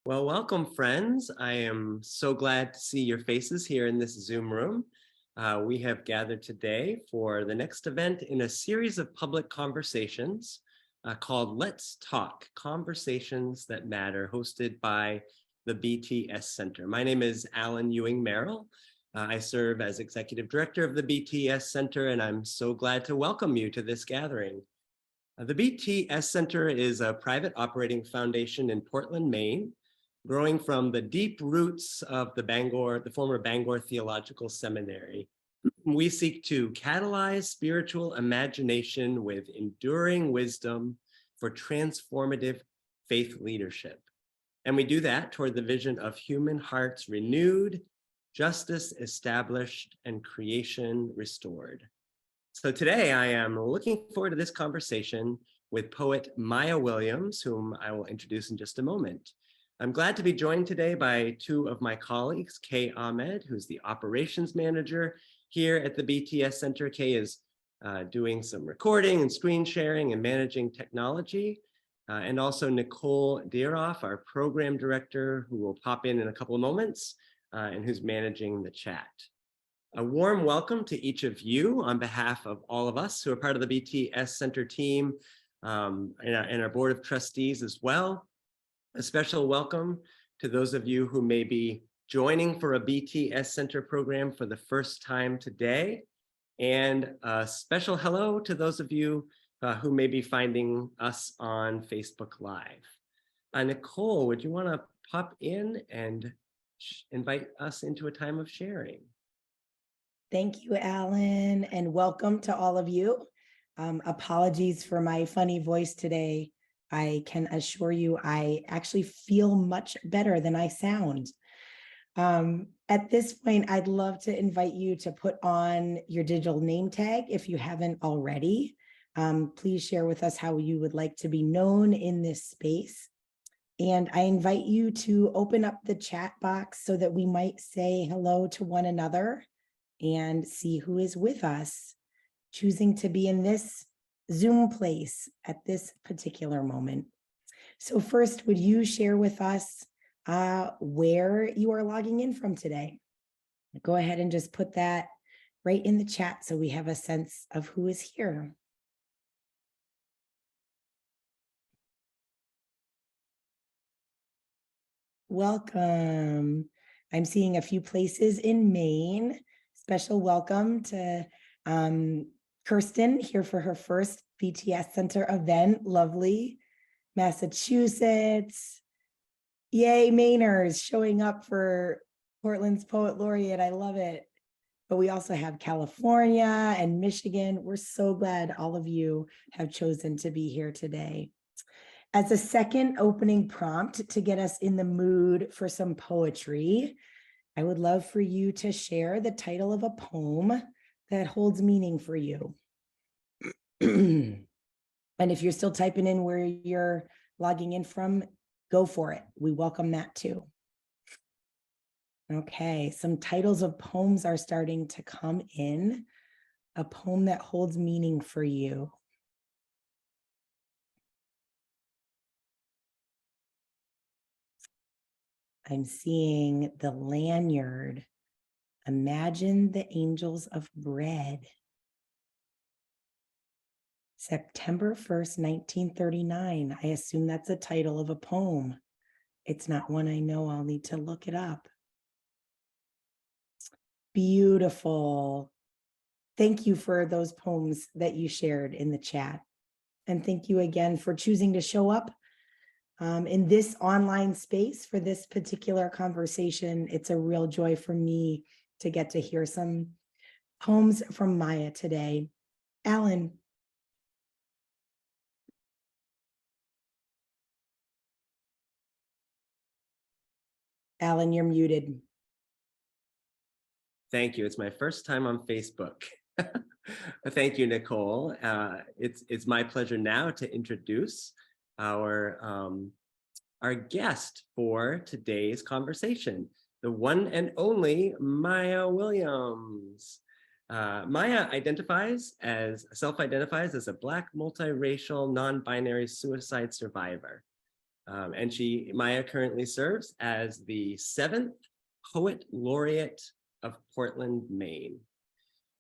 Well, welcome, friends. I am so glad to see your faces here in this Zoom room. We have gathered today for the next event in a series of public conversations called Let's Talk, Conversations That Matter, hosted by the BTS Center. My name is Alan Ewing-Merrill. I serve as Executive Director of the BTS Center, and I'm so glad to welcome you to this gathering. The BTS Center is a private operating foundation in Portland, Maine, growing from the deep roots of the former Bangor Theological Seminary. We seek to catalyze spiritual imagination with enduring wisdom for transformative faith leadership. And we do that toward the vision of human hearts renewed, justice established, and creation restored. So today I am looking forward to this conversation with poet Maya Williams, whom I will introduce in just a moment. I'm glad to be joined today by two of my colleagues, Kay Ahmed, who's the operations manager here at the BTS Center. Kay is doing some recording and screen sharing and managing technology. And also Nicole Dieroff, our program director, who will pop in a couple of moments and who's managing the chat. A warm welcome to each of you on behalf of all of us who are part of the BTS Center team and our board of trustees as well. A special welcome to those of you who may be joining for a BTS Center program for the first time today. And a special hello to those of you who may be finding us on Facebook Live. Nicole, would you want to pop in and invite us into a time of sharing? Thank you, Alan, and welcome to all of you. Apologies for my funny voice today. I can assure you I actually feel much better than I sound. At this point, I'd love to invite you to put on your digital name tag if you haven't already. Please share with us how you would like to be known in this space. And I invite you to open up the chat box so that we might say hello to one another and see who is with us, choosing to be in this Zoom place at this particular moment. So first, would you share with us where you are logging in from today? Go ahead and just put that right in the chat so we have a sense of who is here. Welcome. I'm seeing a few places in Maine. Special welcome to Kirsten here for her first BTS Center event. Lovely. Massachusetts. Yay, Mainers showing up for Portland's Poet Laureate. I love it. But we also have California and Michigan. We're so glad all of you have chosen to be here today. As a second opening prompt to get us in the mood for some poetry, I would love for you to share the title of a poem that holds meaning for you. And if you're still typing in where you're logging in from, go for it. We welcome that too. Okay, some titles of poems are starting to come in. A poem that holds meaning for you. I'm seeing The Lanyard. Imagine the Angels of Bread. September 1st, 1939. I assume that's the title of a poem. It's not one I know. I'll need to look it up. Beautiful. Thank you for those poems that you shared in the chat. And thank you again for choosing to show up in this online space for this particular conversation. It's a real joy for me to get to hear some poems from Maya today. Alan. Alan, you're muted. Thank you. It's my first time on Facebook. Thank you, Nicole. It's my pleasure now to introduce our guest for today's conversation, the one and only Maya Williams. Maya self-identifies as a Black multiracial non-binary suicide survivor. And Maya currently serves as the 7th Poet Laureate of Portland, Maine.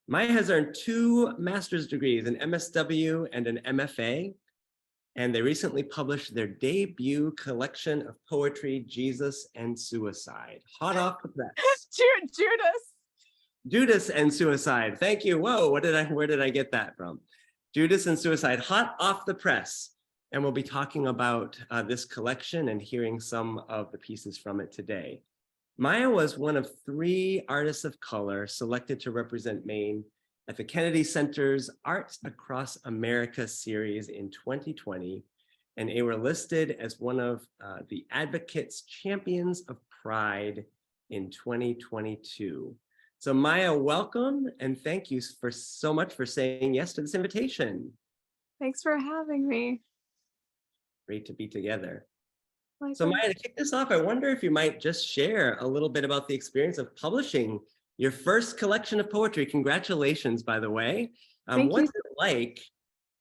Maya has earned 2 master's degrees, an MSW and an MFA, and they recently published their debut collection of poetry, Jesus and Suicide, hot off the press. Judas and Suicide. Thank you. Whoa, where did I get that from? Judas and Suicide, hot off the press. And we'll be talking about this collection and hearing some of the pieces from it today. Maya was one of 3 artists of color selected to represent Maine at the Kennedy Center's Arts Across America series in 2020, and they were listed as one of the Advocates Champions of Pride in 2022. So Maya, welcome, and thank you so much for saying yes to this invitation. Thanks for having me. Great to be together. My So pleasure. Maya, to kick this off, I wonder if you might just share a little bit about the experience of publishing your first collection of poetry. Congratulations, by the way. Thank What's you. it like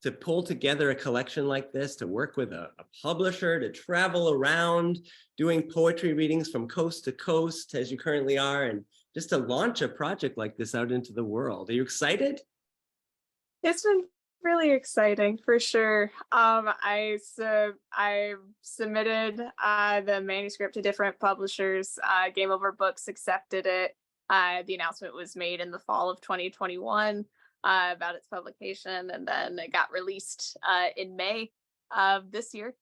to pull together a collection like this, to work with a publisher, to travel around doing poetry readings from coast to coast as you currently are, and just to launch a project like this out into the world? Are you excited? It's been really exciting for sure. I submitted the manuscript to different publishers. Game Over Books accepted it. The announcement was made in the fall of 2021 about its publication, and then it got released in May of this year.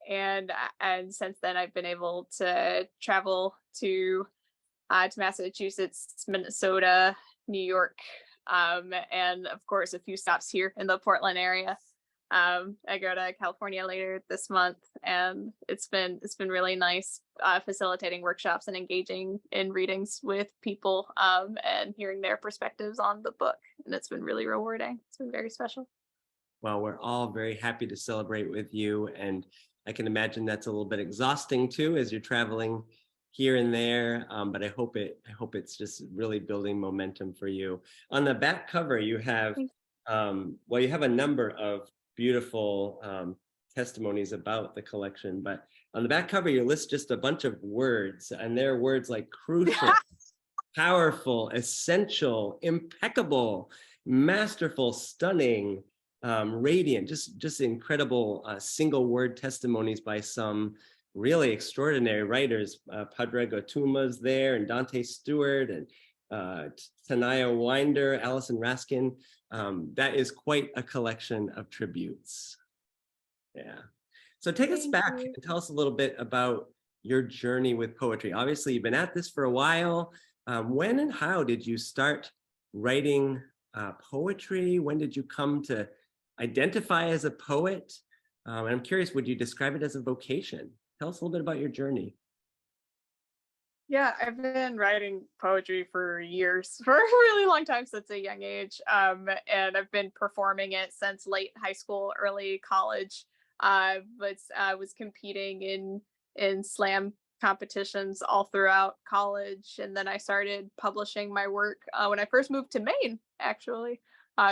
And since then, I've been able to travel to Massachusetts, Minnesota, New York, and of course a few stops here in the Portland area. I go to California later this month, and it's been really nice facilitating workshops and engaging in readings with people and hearing their perspectives on the book, and it's been really rewarding. It's been very special. Well, we're all very happy to celebrate with you, and I can imagine that's a little bit exhausting too as you're traveling here and there, but I hope it's just really building momentum for you. On the back cover, you have you have a number of beautiful testimonies about the collection, but on the back cover, you list just a bunch of words, and there are words like crucial, powerful, essential, impeccable, masterful, stunning, radiant, just incredible single word testimonies by some really extraordinary writers. Padraig Otuma's there, and Dante Stewart, and Tanaya Winder, Allison Raskin. That is quite a collection of tributes. Yeah. So take us back and tell us a little bit about your journey with poetry. Obviously, you've been at this for a while. When and how did you start writing poetry? When did you come to identify as a poet? And I'm curious, would you describe it as a vocation? Tell us a little bit about your journey. Yeah, I've been writing poetry for years, for a really long time, since a young age. And I've been performing it since late high school, early college. But I was competing in slam competitions all throughout college. And then I started publishing my work when I first moved to Maine, actually.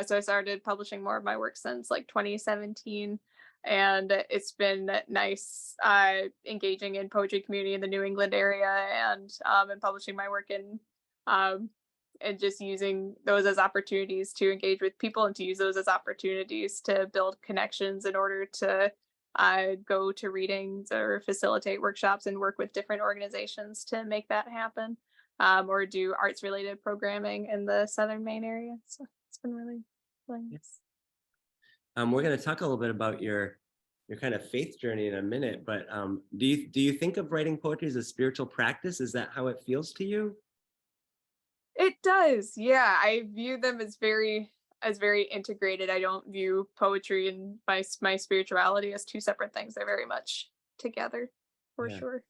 So I started publishing more of my work since like 2017. And it's been nice engaging in poetry community in the New England area, and publishing my work and just using those as opportunities to engage with people, and to use those as opportunities to build connections in order to go to readings or facilitate workshops and work with different organizations to make that happen, or do arts related programming in the Southern Maine area. So it's been really nice. We're going to talk a little bit about your kind of faith journey in a minute, but do you think of writing poetry as a spiritual practice? Is that how it feels to you? It does. Yeah, I view them as very integrated. I don't view poetry and my spirituality as two separate things. They're very much together, for sure.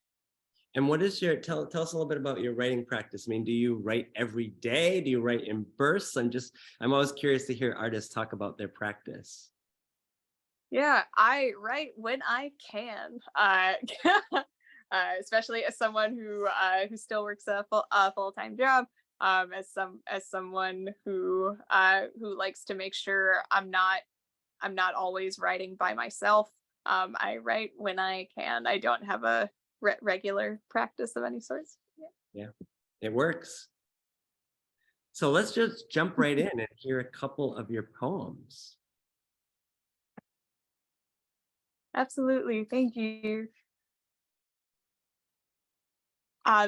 And what is tell us a little bit about your writing practice? I mean, do you write every day? Do you write in bursts? I'm always curious to hear artists talk about their practice. Yeah, I write when I can, especially as someone who still works a full-time job. As someone who likes to make sure I'm not always writing by myself. I write when I can. I don't have a regular practice of any sorts. Yeah, it works. So let's just jump right in and hear a couple of your poems. Absolutely. Thank you.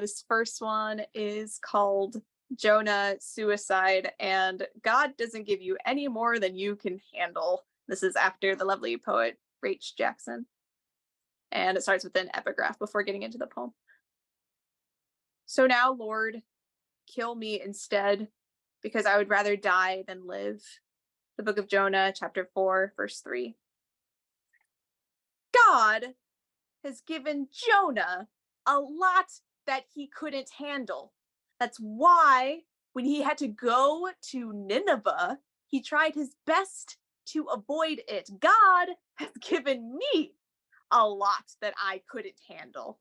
This first one is called Jonah Suicide, and God doesn't give you any more than you can handle. This is after the lovely poet Rach Jackson. And it starts with an epigraph before getting into the poem. So now, Lord, kill me instead, because I would rather die than live. The book of Jonah, chapter 4, verse 3. God has given Jonah a lot that he couldn't handle. That's why when he had to go to Nineveh, he tried his best to avoid it. God has given me a lot that I couldn't handle.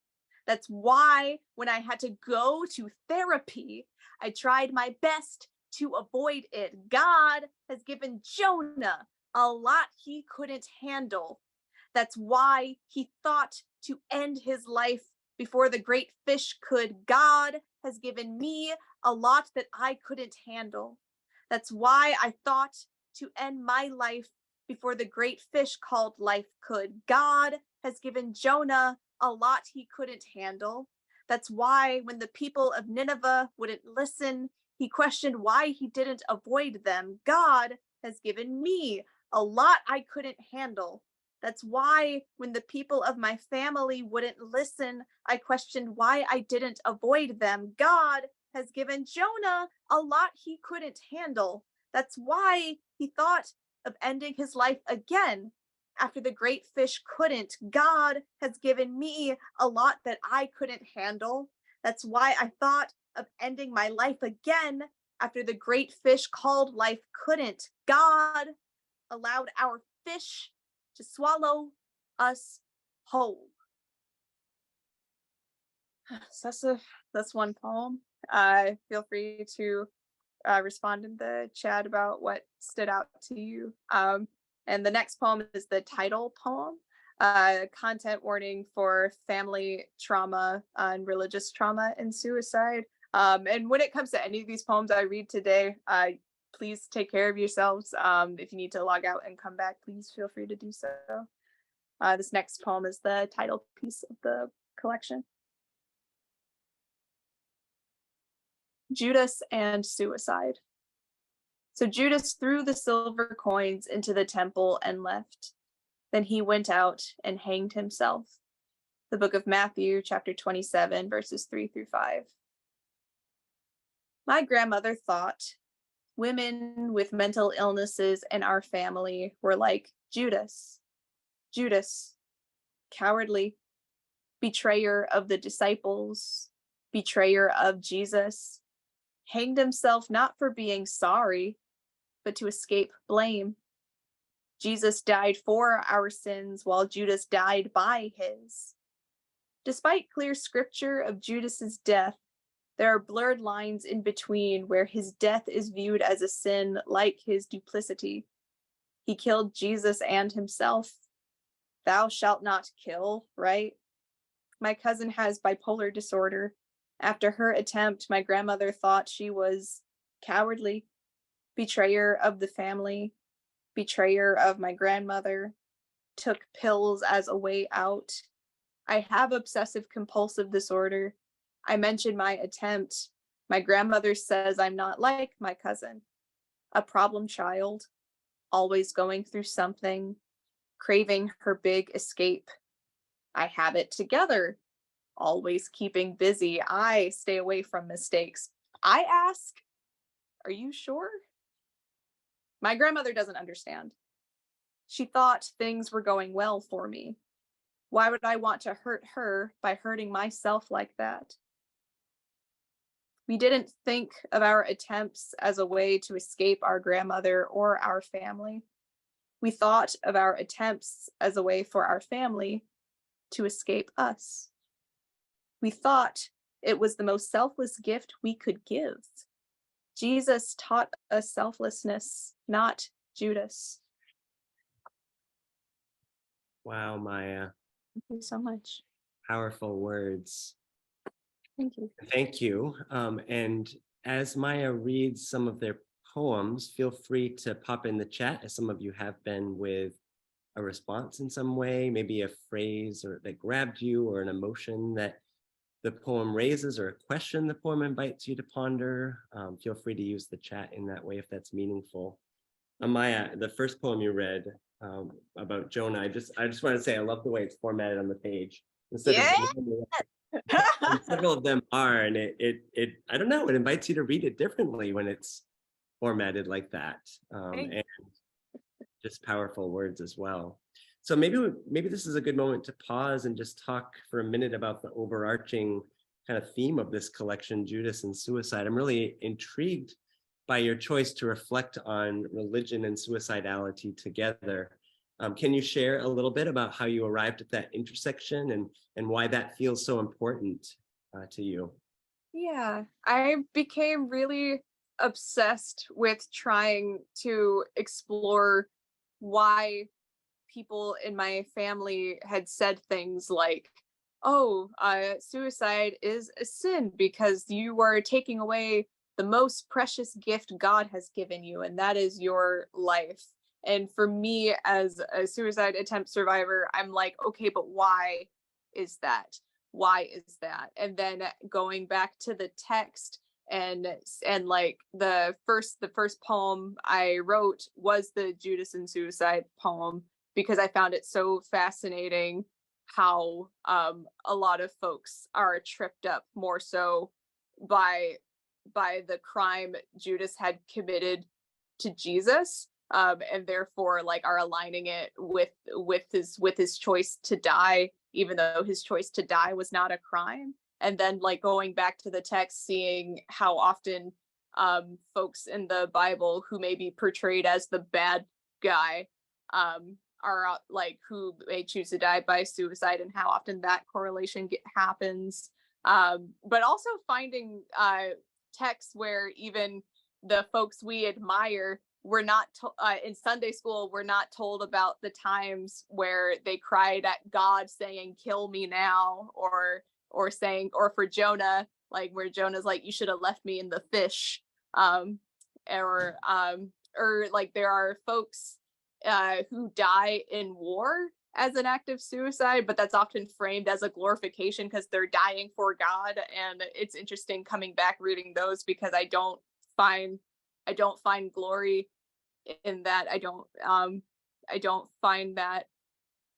That's why when I had to go to therapy, I tried my best to avoid it. God has given Jonah a lot he couldn't handle. That's why he thought to end his life before the great fish could. God has given me a lot that I couldn't handle. That's why I thought to end my life before the great fish called life could. God has given Jonah a lot he couldn't handle. That's why when the people of Nineveh wouldn't listen, he questioned why he didn't avoid them. God has given me a lot I couldn't handle. That's why when the people of my family wouldn't listen, I questioned why I didn't avoid them. God has given Jonah a lot he couldn't handle. That's why he thought of ending his life again after the great fish couldn't. God has given me a lot that I couldn't handle. That's why I thought of ending my life again after the great fish called life couldn't. God allowed our fish to swallow us whole. So that's one poem. Feel free to respond in the chat about what stood out to you. And the next poem is the title poem, content warning for family trauma and religious trauma and suicide. And when it comes to any of these poems I read today, please take care of yourselves. If you need to log out and come back, please feel free to do so. This next poem is the title piece of the collection. Judas and Suicide. So Judas threw the silver coins into the temple and left. Then he went out and hanged himself. The book of Matthew, chapter 27, verses 3-5. My grandmother thought women with mental illnesses in our family were like Judas. Judas, cowardly, betrayer of the disciples, betrayer of Jesus, hanged himself not for being sorry, but to escape blame. Jesus died for our sins while Judas died by his. Despite clear scripture of Judas's death, there are blurred lines in between where his death is viewed as a sin like his duplicity. He killed Jesus and himself. Thou shalt not kill, right? My cousin has bipolar disorder. After her attempt, my grandmother thought she was cowardly, betrayer of the family, betrayer of my grandmother, took pills as a way out. I have obsessive compulsive disorder. I mentioned my attempt. My grandmother says I'm not like my cousin, a problem child, always going through something, craving her big escape. I have it together, always keeping busy. I stay away from mistakes. I ask, are you sure? My grandmother doesn't understand. She thought things were going well for me. Why would I want to hurt her by hurting myself like that? We didn't think of our attempts as a way to escape our grandmother or our family. We thought of our attempts as a way for our family to escape us. We thought it was the most selfless gift we could give. Jesus taught us selflessness, not Judas. Wow, Maya, Thank you so much. powerful words. Thank you. Thank you. And as Maya reads some of their poems, feel free to pop in the chat, as some of you have been, with a response in some way, maybe a phrase or that grabbed you, or an emotion that the poem raises, or a question the poem invites you to ponder. Feel free to use the chat in that way if that's meaningful. Maya, the first poem you read about Jonah, I just want to say I love the way it's formatted on the page. Instead of and several of them are, and it I don't know, it invites you to read it differently when it's formatted like that. And just powerful words as well. So maybe this is a good moment to pause and just talk for a minute about the overarching kind of theme of this collection, Judas and Suicide. I'm really intrigued by your choice to reflect on religion and suicidality together. Can you share a little bit about how you arrived at that intersection, and why that feels so important to you? Yeah, I became really obsessed with trying to explore why people in my family had said things like, oh, suicide is a sin because you are taking away the most precious gift God has given you, and that is your life. And for me, as a suicide attempt survivor, I'm like, okay, but why is that? Why is that? And then going back to the text, and like the first poem I wrote was the Judas and Suicide poem, because I found it so fascinating how a lot of folks are tripped up more so by the crime Judas had committed to Jesus, and therefore like are aligning it with his choice to die, even though his choice to die was not a crime. And then like going back to the text, seeing how often folks in the Bible who may be portrayed as the bad guy are like who may choose to die by suicide, and how often that correlation happens. But also finding texts where even the folks we admire were not in Sunday school, we're not told about the times where they cried at God saying, kill me now, or saying, or for Jonah, like where Jonah's like, you should have left me in the fish. Or like there are folks who die in war as an act of suicide, but that's often framed as a glorification because they're dying for God. And it's interesting coming back reading those, because I don't find glory in that. I don't find that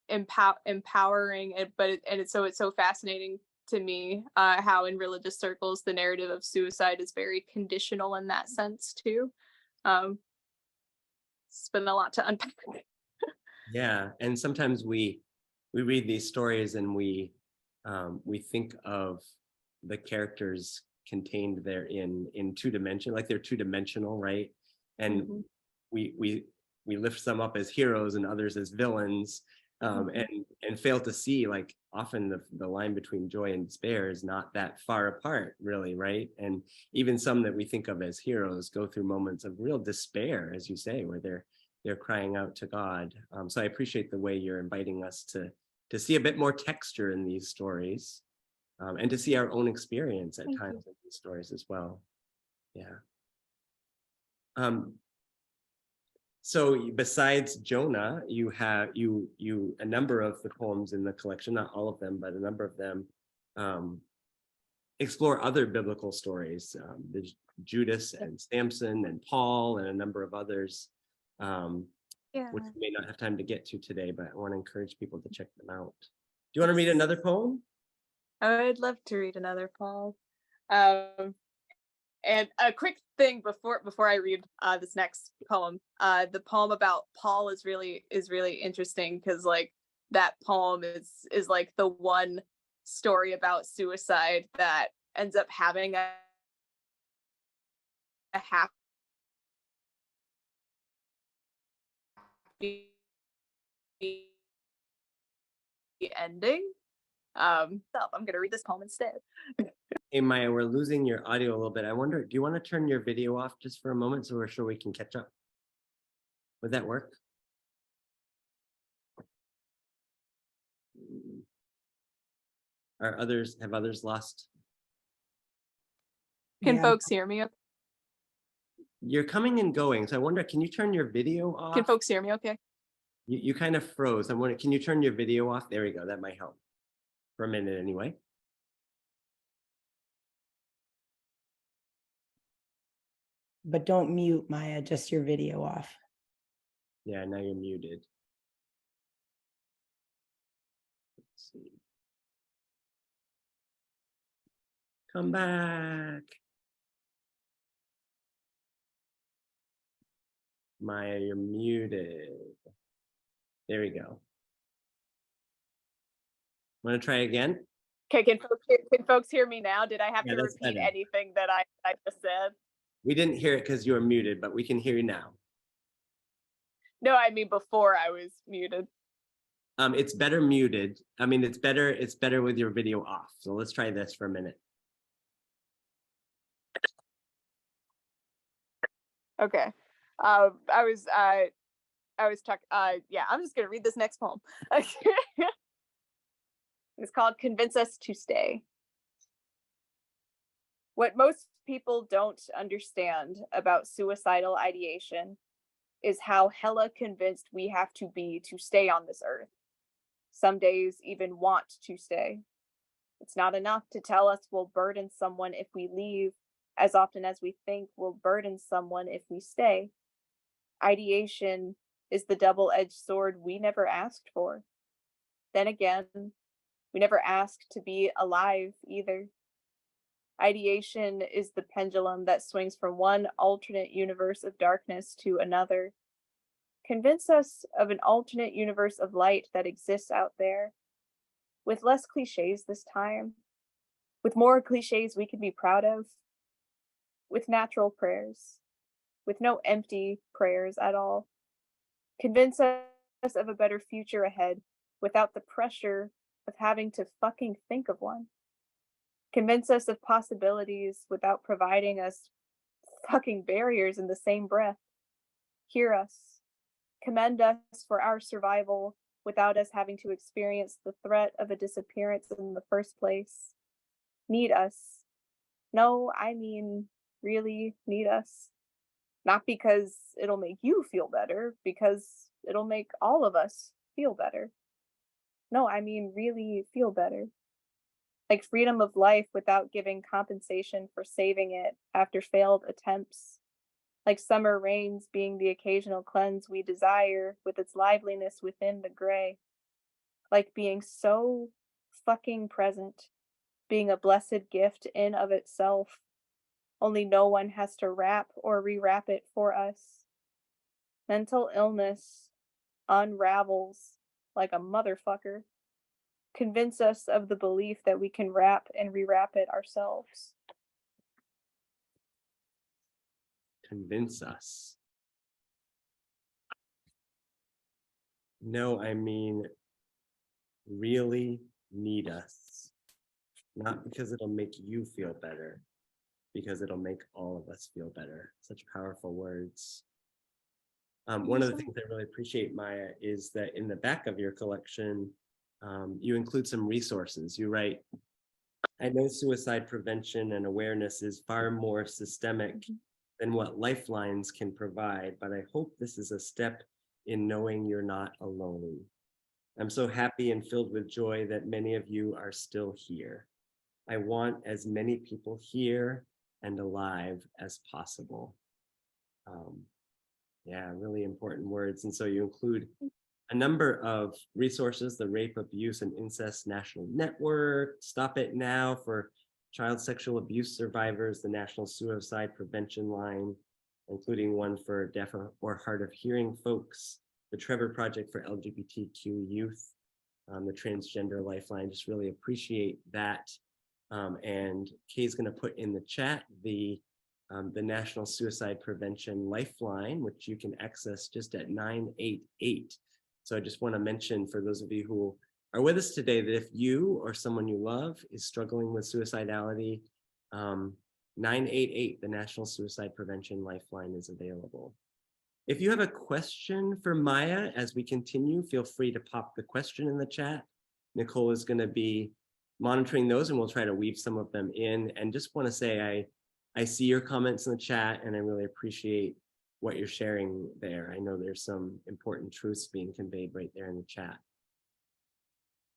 empowering it, but it's so fascinating to me how in religious circles the narrative of suicide is very conditional in that sense too. It's been a lot to unpack. Yeah, and sometimes we read these stories and we think of the characters contained there in two-dimensional, like they're two-dimensional, right? And Mhm. we lift some up as heroes and others as villains, and fail to see like often the line between joy and despair is not that far apart, really, right? And even some that we think of as heroes go through moments of real despair, as you say, where they're crying out to God. So I appreciate the way you're inviting us to see a bit more texture in these stories, and to see our own experience at times in these stories as well. Yeah. So besides Jonah, you have a number of the poems in the collection, not all of them, but a number of them explore other biblical stories. There's Judas and Samson and Paul and a number of others, which we may not have time to get to today, but I want to encourage people to check them out. Do you want to read another poem? I would love to read another poem. And a quick thing before I read this next poem, the poem about Paul is really interesting, because like that poem is like the one story about suicide that ends up having a happy ending. So I'm gonna read this poem instead. Hey Maya, we're losing your audio a little bit. I wonder, do you want to turn your video off just for a moment so we're sure we can catch up? Would that work? Have others lost? Can Yeah. folks hear me? You're coming and going, so I wonder, can you turn your video Can off? folks hear me okay? You kind of froze. I'm wondering, can you turn your video off? There we go. That might help for a minute anyway. But don't mute, Maya, just your video off. Yeah, now you're muted. Let's see. Come back. Maya, you're muted. There we go. Want to try again? Okay, can folks hear me now? Did I have Yeah, to that's repeat better. anything that I just said? We didn't hear it because you were muted, but we can hear you now. No, I mean before I was muted. It's better muted. I mean, it's better with your video off. So let's try this for a minute. Okay. I was talking. Yeah, I'm just gonna read this next poem. It's called "Convince Us to Stay." What most people don't understand about suicidal ideation is how hella convinced we have to be to stay on this earth. Some days even want to stay. It's not enough to tell us we'll burden someone if we leave, as often as we think we'll burden someone if we stay. Ideation is the double-edged sword we never asked for. Then again, we never asked to be alive either. Ideation is the pendulum that swings from one alternate universe of darkness to another. Convince us of an alternate universe of light that exists out there, with less cliches this time, with more cliches we can be proud of, with natural prayers, with no empty prayers at all. Convince us of a better future ahead without the pressure of having to fucking think of one. Convince us of possibilities without providing us fucking barriers in the same breath. Hear us. Commend us for our survival without us having to experience the threat of a disappearance in the first place. Need us. No, I mean, really need us. Not because it'll make you feel better, because it'll make all of us feel better. No, I mean, really feel better. Like freedom of life without giving compensation for saving it after failed attempts. Like summer rains being the occasional cleanse we desire with its liveliness within the gray. Like being so fucking present, being a blessed gift in of itself. Only no one has to wrap or rewrap it for us. Mental illness unravels like a motherfucker. Convince us of the belief that we can wrap and rewrap it ourselves. Convince us. No, I mean, really need us. Not because it'll make you feel better, because it'll make all of us feel better. Such powerful words. One of the things I really appreciate, Maya, is that in the back of your collection, you include some resources. You write, I know suicide prevention and awareness is far more systemic than what Lifelines can provide, but I hope this is a step in knowing you're not alone. I'm so happy and filled with joy that many of you are still here. I want as many people here and alive as possible. Yeah, really important words. And so you include a number of resources: the Rape, Abuse, and Incest National Network, Stop It Now for child sexual abuse survivors, the National Suicide Prevention Line, including one for deaf or hard of hearing folks, the Trevor Project for LGBTQ youth, the Transgender Lifeline. Just really appreciate that. And Kay's going to put in the chat the National Suicide Prevention Lifeline, which you can access just at 988. So I just want to mention for those of you who are with us today that if you or someone you love is struggling with suicidality, 988, the National Suicide Prevention Lifeline, is available. If you have a question for Maya as we continue, feel free to pop the question in the chat. Nicole is going to be monitoring those, and we'll try to weave some of them in. And just want to say, I see your comments in the chat, and I really appreciate what you're sharing there. I know there's some important truths being conveyed right there in the chat.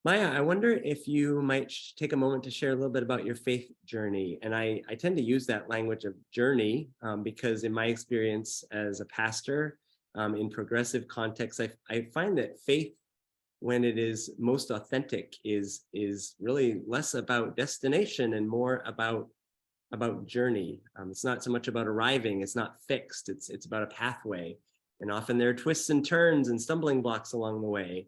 Maya, I wonder if you might take a moment to share a little bit about your faith journey. And I tend to use that language of journey because in my experience as a pastor in progressive contexts, I find that faith, when it is most authentic, is really less about destination and more about journey. It's not so much about arriving, it's not fixed, it's about a pathway. And often there are twists and turns and stumbling blocks along the way.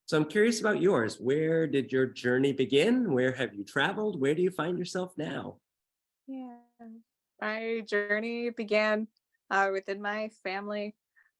So I'm curious about yours. Where did your journey begin? Where have you traveled? Where do you find yourself now? Yeah, my journey began within my family.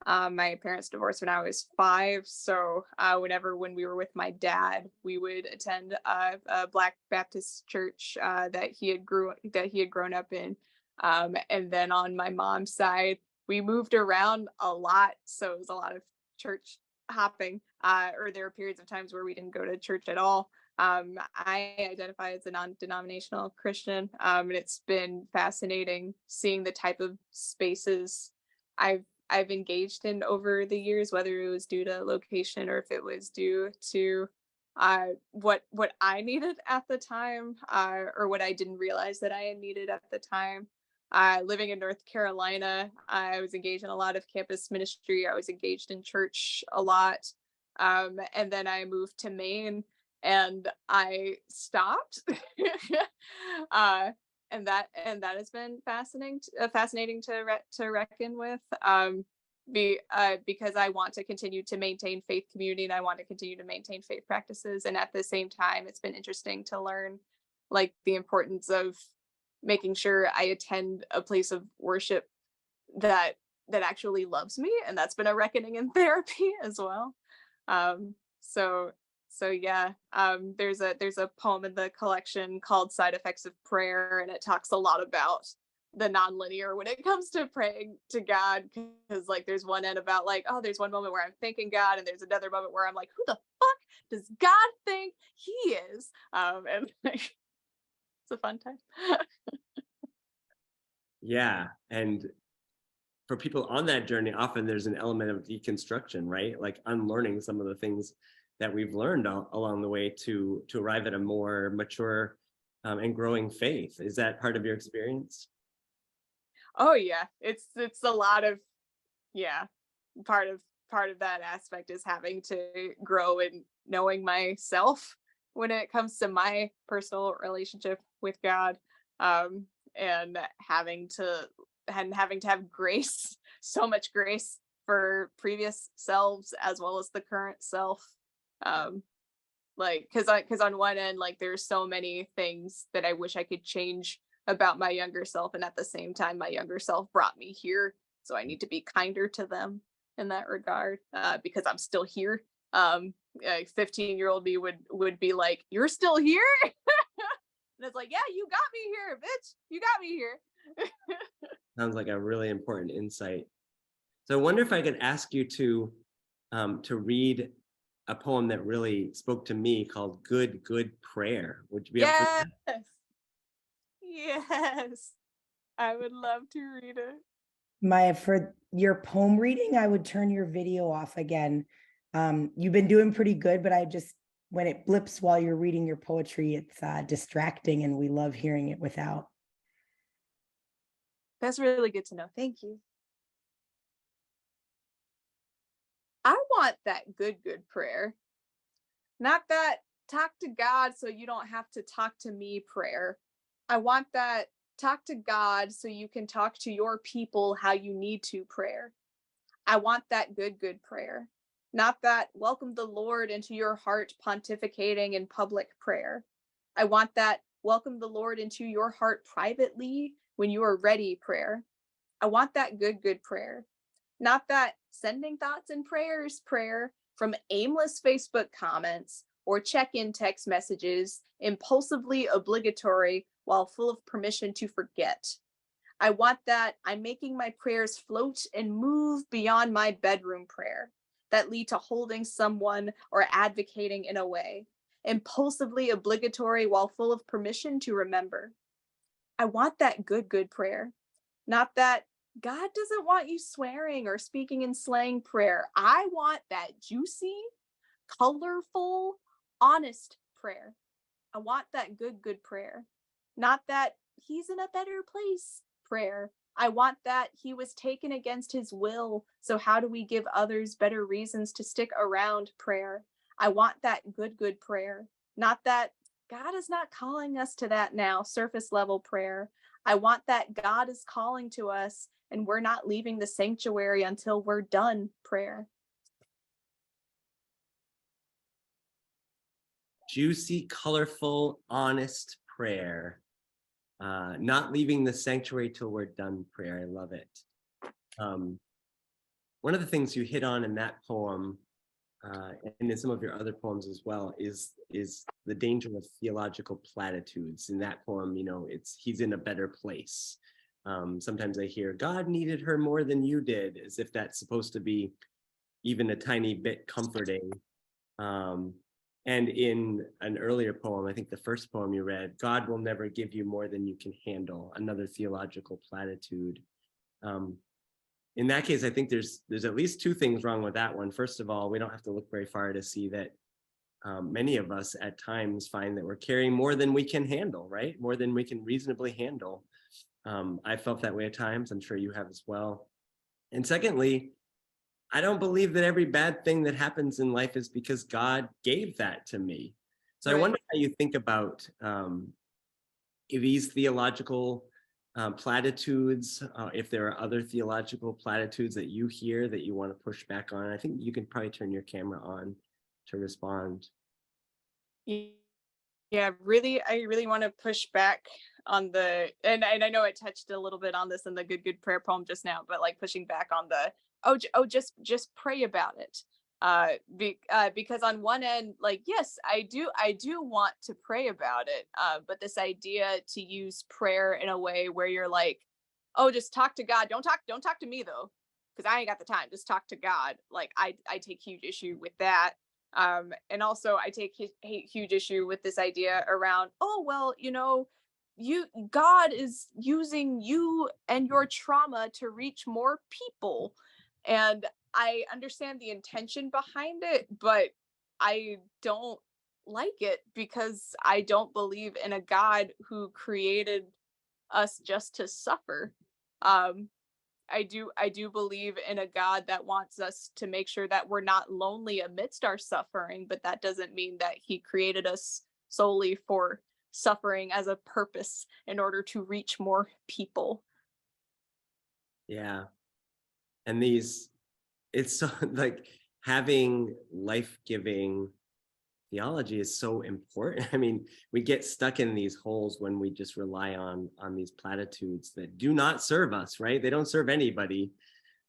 My parents divorced when I was 5, so when we were with my dad, we would attend a Black Baptist church that he had grown up in, and then on my mom's side, we moved around a lot, so it was a lot of church hopping. Or there were periods of times where we didn't go to church at all. I identify as a non-denominational Christian, and it's been fascinating seeing the type of spaces I've engaged in over the years, whether it was due to location or if it was due to what I needed at the time, or what I didn't realize that I had needed at the time. Living in North Carolina, I was engaged in a lot of campus ministry. I was engaged in church a lot. And then I moved to Maine and I stopped. And that has been fascinating to reckon with. Because I want to continue to maintain faith community and I want to continue to maintain faith practices. And at the same time, it's been interesting to learn like the importance of making sure I attend a place of worship that actually loves me. And that's been a reckoning in therapy as well. So yeah, there's a poem in the collection called Side Effects of Prayer, and it talks a lot about the nonlinear when it comes to praying to God, because like there's one end about like, oh, there's one moment where I'm thanking God, and there's another moment where I'm like, who the fuck does God think he is? And like, it's a fun time. Yeah, and for people on that journey, often there's an element of deconstruction, right? Like unlearning some of the things that we've learned along the way to arrive at a more mature and growing faith. Is that part of your experience? Oh yeah, it's a lot of, yeah, part of that aspect is having to grow and knowing myself when it comes to my personal relationship with God, and having to have grace, so much grace for previous selves as well as the current self. Like because on one end, like there's so many things that I wish I could change about my younger self, and at the same time my younger self brought me here, so I need to be kinder to them in that regard, because I'm still here. 15-year-old me would be like, you're still here. And it's like, yeah, you got me here, bitch, you got me here. Sounds like a really important insight. So I wonder if I could ask you to read a poem that really spoke to me called Good Prayer. Would you be up for Yes, that? yes, I would love to read it. Maya, for your poem reading, I would turn your video off again. You've been doing pretty good, but when it blips while you're reading your poetry, it's distracting, and we love hearing it without. That's really good to know. Thank you. I want that good prayer. Not that talk to God so you don't have to talk to me prayer. I want that talk to God so you can talk to your people how you need to prayer. I want that good prayer. Not that welcome the Lord into your heart pontificating in public prayer. I want that welcome the Lord into your heart privately when you are ready prayer. I want that good prayer. Not that sending thoughts and prayers prayer from aimless Facebook comments or check-in text messages, impulsively obligatory while full of permission to forget. I want that I'm making my prayers float and move beyond my bedroom prayer that lead to holding someone or advocating in a way. impulsively obligatory while full of permission to remember. I want that good prayer, not that God doesn't want you swearing or speaking in slang prayer. I want that juicy, colorful, honest prayer. I want that good prayer, not that he's in a better place prayer. I want that he was taken against his will. So, how do we give others better reasons to stick around prayer? I want that good prayer, not that God is not calling us to that now, surface level prayer. I want that God is calling to us and we're not leaving the sanctuary until we're done prayer. Juicy, colorful, honest prayer. Not leaving the sanctuary till we're done prayer. I love it. One of the things you hit on in that poem, and in some of your other poems as well, is the danger of theological platitudes. In that poem, he's in a better place. Sometimes I hear, God needed her more than you did, as if that's supposed to be even a tiny bit comforting. And in an earlier poem, I think the first poem you read, God will never give you more than you can handle, another theological platitude. In that case, I think there's at least two things wrong with that one. First of all, we don't have to look very far to see that many of us at times find that we're carrying more than we can handle, right? More than we can reasonably handle. I felt that way at times. I'm sure you have as well. And secondly, I don't believe that every bad thing that happens in life is because God gave that to me. So I wonder how you think about these theological platitudes, if there are other theological platitudes that you hear that you want to push back on. I think you can probably turn your camera on to respond. Yeah, really, I really want to push back on and I know I touched a little bit on this in the good prayer poem just now, but like pushing back on just pray about it. Because on one end, like, yes, I do want to pray about it. But this idea to use prayer in a way where you're like, oh, just talk to God. Don't talk to me though, because I ain't got the time. Just talk to God. Like I take huge issue with that. And also I take huge issue with this idea around, oh, well, God is using you and your trauma to reach more people. And I understand the intention behind it, but I don't like it because I don't believe in a God who created us just to suffer. I do believe in a God that wants us to make sure that we're not lonely amidst our suffering, but that doesn't mean that he created us solely for suffering as a purpose in order to reach more people. Yeah. And it's so like having life-giving theology is so important. I mean, we get stuck in these holes when we just rely on these platitudes that do not serve us, right? They don't serve anybody.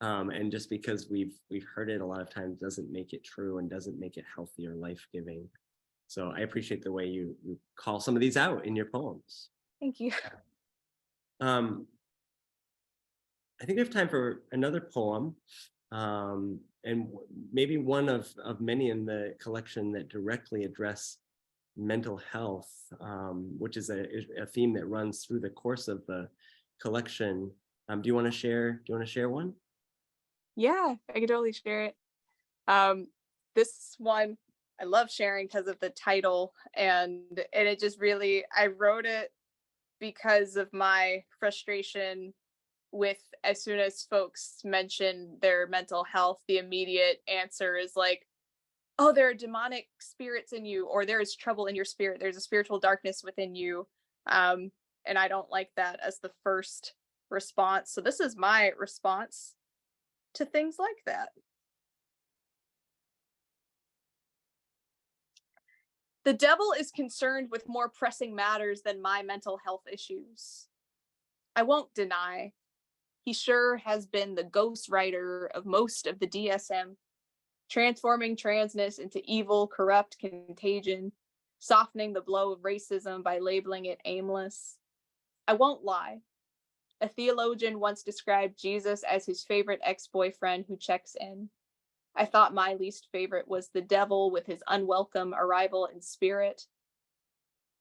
And just because we've heard it a lot of times doesn't make it true and doesn't make it healthy or life-giving. So I appreciate the way you call some of these out in your poems. Thank you. I think we have time for another poem. And maybe one of many in the collection that directly address mental health, which is a theme that runs through the course of the collection. Do you want to share one? Yeah, I can totally share it. This one I love sharing because of the title, and it just really, I wrote it because of my frustration with, as soon as folks mention their mental health, the immediate answer is like, oh, there are demonic spirits in you, or there is trouble in your spirit. There's a spiritual darkness within you. And I don't like that as the first response. So this is my response to things like that. The devil is concerned with more pressing matters than my mental health issues. I won't deny he sure has been the ghostwriter of most of the DSM, transforming transness into evil, corrupt contagion, softening the blow of racism by labeling it aimless. I won't lie. A theologian once described Jesus as his favorite ex-boyfriend who checks in. I thought my least favorite was the devil with his unwelcome arrival in spirit.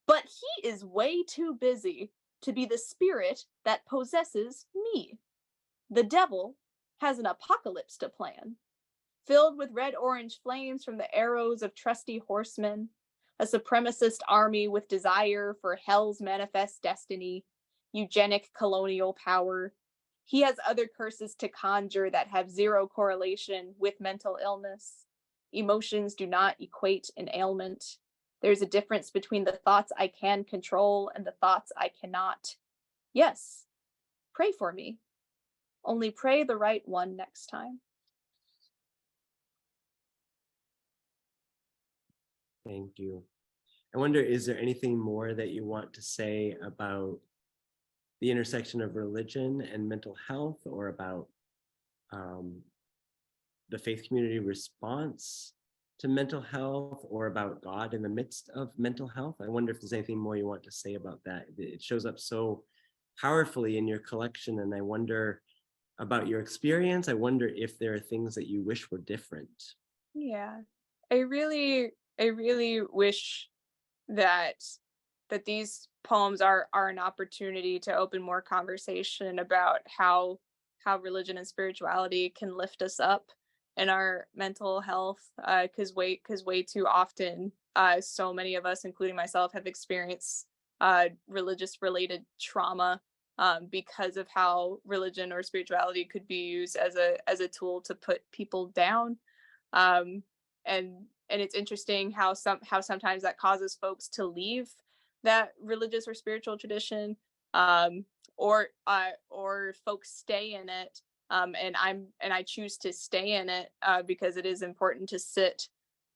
But he is way too busy to be the spirit that possesses me. The devil has an apocalypse to plan, filled with red-orange flames from the arrows of trusty horsemen, a supremacist army with desire for hell's manifest destiny, eugenic colonial power. He has other curses to conjure that have zero correlation with mental illness. Emotions do not equate an ailment. There's a difference between the thoughts I can control and the thoughts I cannot. Yes, pray for me. Only pray the right one next time. Thank you. I wonder, is there anything more that you want to say about the intersection of religion and mental health, or about the faith community response to mental health, or about God in the midst of mental health? I wonder if there's anything more you want to say about that. It shows up so powerfully in your collection, and I wonder about your experience. I wonder if there are things that you wish were different. Yeah, I really wish that these poems are an opportunity to open more conversation about how religion and spirituality can lift us up in our mental health, because way too often so many of us, including myself, have experienced religious related trauma because of how religion or spirituality could be used as a tool to put people down. And it's interesting how sometimes that causes folks to leave that religious or spiritual tradition, or folks stay in it, and I choose to stay in it because it is important to sit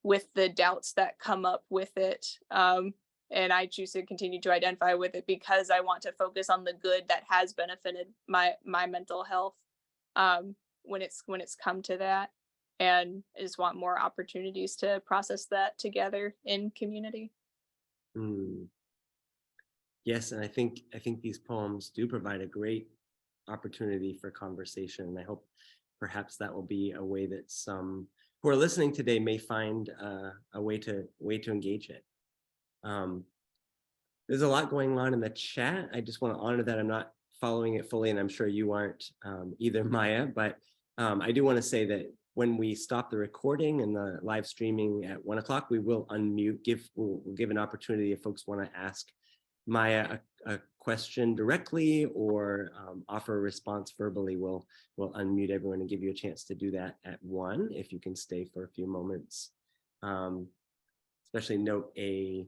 with the doubts that come up with it, and I choose to continue to identify with it because I want to focus on the good that has benefited my mental health, when it's come to that. And I just want more opportunities to process that together in community. Yes, and I think these poems do provide a great opportunity for conversation. And I hope perhaps that will be a way that some who are listening today may find a way to engage it. There's a lot going on in the chat. I just want to honor that I'm not following it fully, and I'm sure you aren't either, Maya, but I do want to say that when we stop the recording and the live streaming at 1 o'clock, we will unmute, we'll give an opportunity if folks want to ask Maya a question directly, or offer a response verbally. We'll unmute everyone and give you a chance to do that at 1, if you can stay for a few moments. Especially note a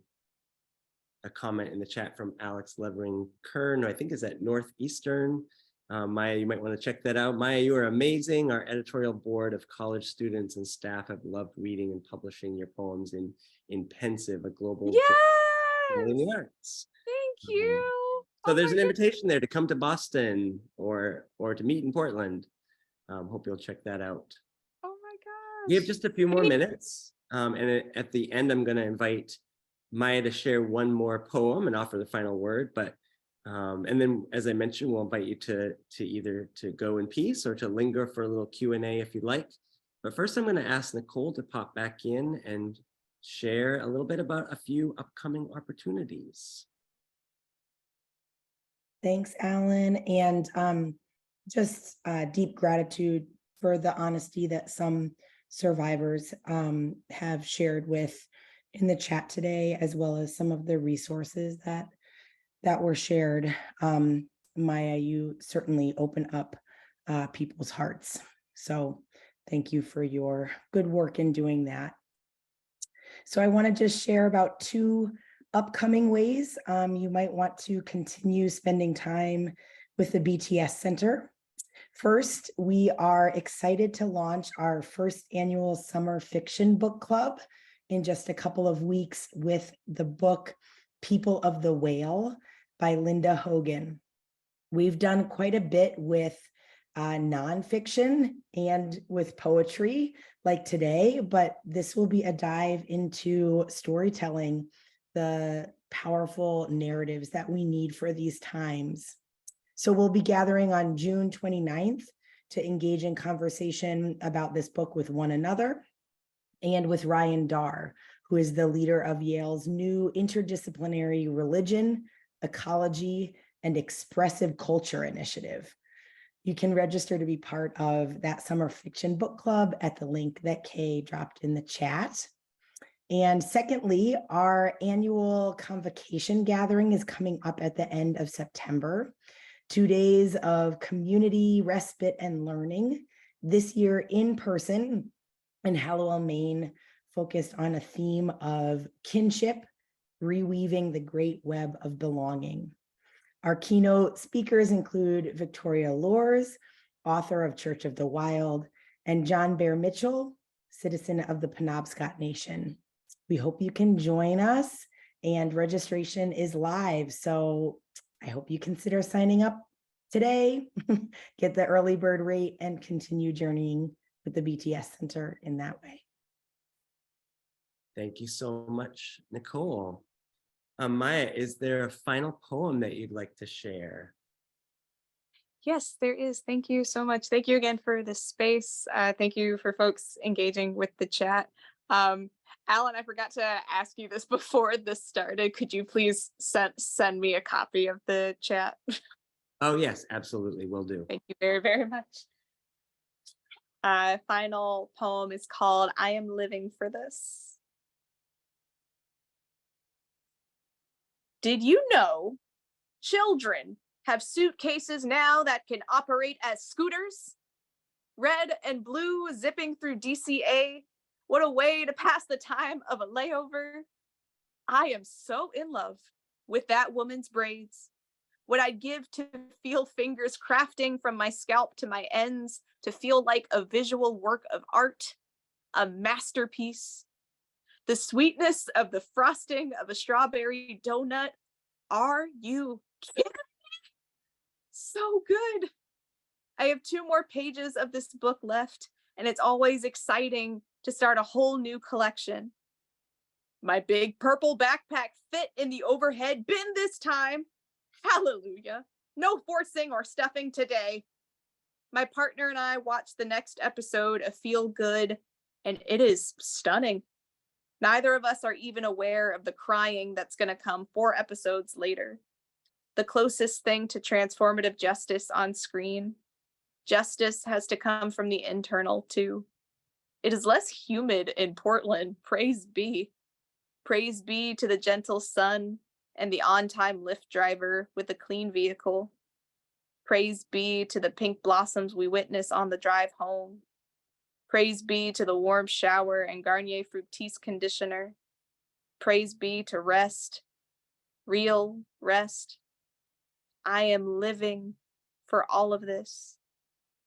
comment in the chat from Alex Levering Kern, I think is at Northeastern. Maya, you might want to check that out. Maya, you are amazing. Our editorial board of college students and staff have loved reading and publishing your poems in Pensive, a global journal in the arts. Thank you. So there's an invitation there to come to Boston or to meet in Portland. Hope you'll check that out. Oh my gosh. We have just a few more minutes. And at the end, I'm going to invite Maya to share one more poem and offer the final word. But and then, as I mentioned, we'll invite you to either to go in peace or to linger for a little Q&A if you'd like. But first, I'm going to ask Nicole to pop back in and share a little bit about a few upcoming opportunities. Thanks, Alan. And just deep gratitude for the honesty that some survivors have shared with in the chat today, as well as some of the resources that were shared. Maya, you certainly open up people's hearts. So thank you for your good work in doing that. So I want to just share about 2 upcoming ways you might want to continue spending time with the BTS Center. First, we are excited to launch our first annual summer fiction book club in just a couple of weeks with the book People of the Whale by Linda Hogan. We've done quite a bit with nonfiction and with poetry like today, but this will be a dive into storytelling, the powerful narratives that we need for these times. So we'll be gathering on June 29th to engage in conversation about this book with one another and with Ryan Darr, who is the leader of Yale's new interdisciplinary religion, ecology, and expressive culture initiative. You can register to be part of that summer fiction book club at the link that Kay dropped in the chat. And secondly, our annual convocation gathering is coming up at the end of September. 2 days of community, respite, and learning, this year in person in Hallowell, Maine, focused on a theme of kinship, reweaving the great web of belonging. Our keynote speakers include Victoria Loers, author of Church of the Wild, and John Bear Mitchell, citizen of the Penobscot Nation. We hope you can join us, and registration is live. So I hope you consider signing up today, get the early bird rate, and continue journeying with the BTS Center in that way. Thank you so much, Nicole. Maya, is there a final poem that you'd like to share? Yes, there is. Thank you so much. Thank you again for this space. Thank you for folks engaging with the chat. Alan, I forgot to ask you this before this started. Could you please send me a copy of the chat? Oh, yes, absolutely. Will do. Thank you very, very much. Final poem is called I Am Living for This. Did you know children have suitcases now that can operate as scooters? Red and blue zipping through DCA. What a way to pass the time of a layover. I am so in love with that woman's braids. What I'd give to feel fingers crafting from my scalp to my ends, to feel like a visual work of art, a masterpiece. The sweetness of the frosting of a strawberry donut. Are you kidding me? So good. I have 2 more pages of this book left, and it's always exciting to start a whole new collection. My big purple backpack fit in the overhead bin this time. Hallelujah. No forcing or stuffing today. My partner and I watched the next episode of Feel Good, and it is stunning. Neither of us are even aware of the crying that's going to come 4 episodes later. The closest thing to transformative justice on screen. Justice has to come from the internal too. It is less humid in Portland, praise be. Praise be to the gentle sun and the on-time Lyft driver with a clean vehicle. Praise be to the pink blossoms we witness on the drive home. Praise be to the warm shower and Garnier Fructis conditioner. Praise be to rest, real rest. I am living for all of this.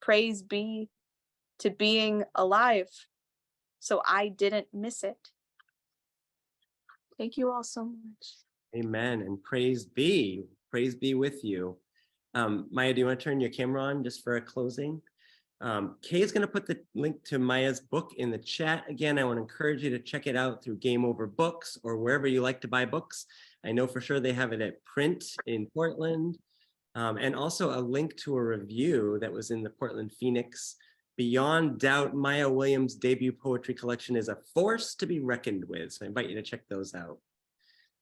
Praise be to being alive, so I didn't miss it. Thank you all so much. Amen. And praise be with you. Maya, do you want to turn your camera on just for a closing? Kay is going to put the link to Maya's book in the chat. Again, I want to encourage you to check it out through Game Over Books or wherever you like to buy books. I know for sure they have it at Print in Portland. And also a link to a review that was in the Portland Phoenix. Beyond doubt, Maya Williams' debut poetry collection is a force to be reckoned with. So I invite you to check those out.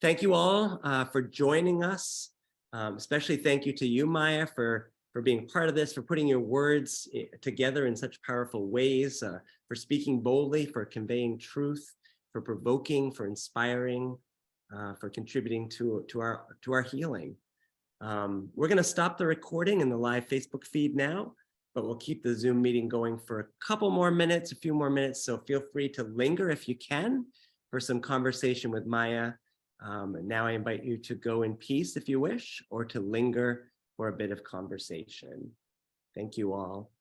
Thank you all for joining us. Especially thank you to you, Maya, for being part of this, for putting your words together in such powerful ways, for speaking boldly, for conveying truth, for provoking, for inspiring, for contributing to our healing. We're going to stop the recording in the live Facebook feed now, but we'll keep the Zoom meeting going for a couple more minutes, a few more minutes. So feel free to linger if you can for some conversation with Maya. Now I invite you to go in peace if you wish, or to linger for a bit of conversation. Thank you all.